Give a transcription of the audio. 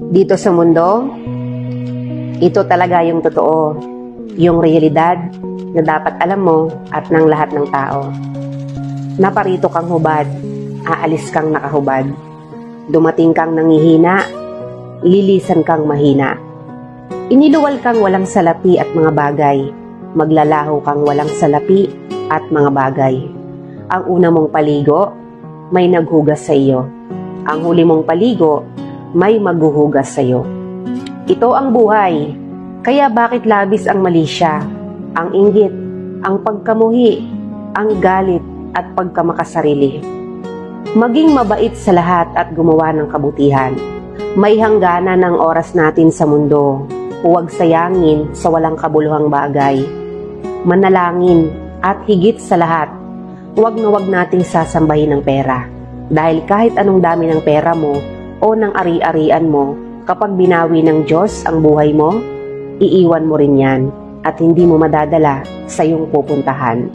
Dito sa mundo, ito talaga yung totoo, yung realidad na dapat alam mo at ng lahat ng tao. Naparito kang hubad, aalis kang nakahubad. Dumating kang nangihina, lilisan kang mahina. Iniluwal kang walang salapi at mga bagay, maglalaho kang walang salapi at mga bagay. Ang una mong paligo, may naghugas sa iyo. Ang huli mong paligo, may maghuhugas sa iyo. Ito ang buhay, kaya bakit labis ang mali siya, ang inggit, ang pagkamuhi, ang galit at pagkamakasarili. Maging mabait sa lahat at gumawa ng kabutihan. May hangganan ng oras natin sa mundo. Huwag sayangin sa walang kabuluhang bagay. Manalangin at higit sa lahat, huwag na huwag nating sasambahin ng pera. Dahil kahit anong dami ng pera mo o ng ari-arian mo, kapag binawi ng Diyos ang buhay mo, iiwan mo rin yan at hindi mo madadala sa iyong pupuntahan.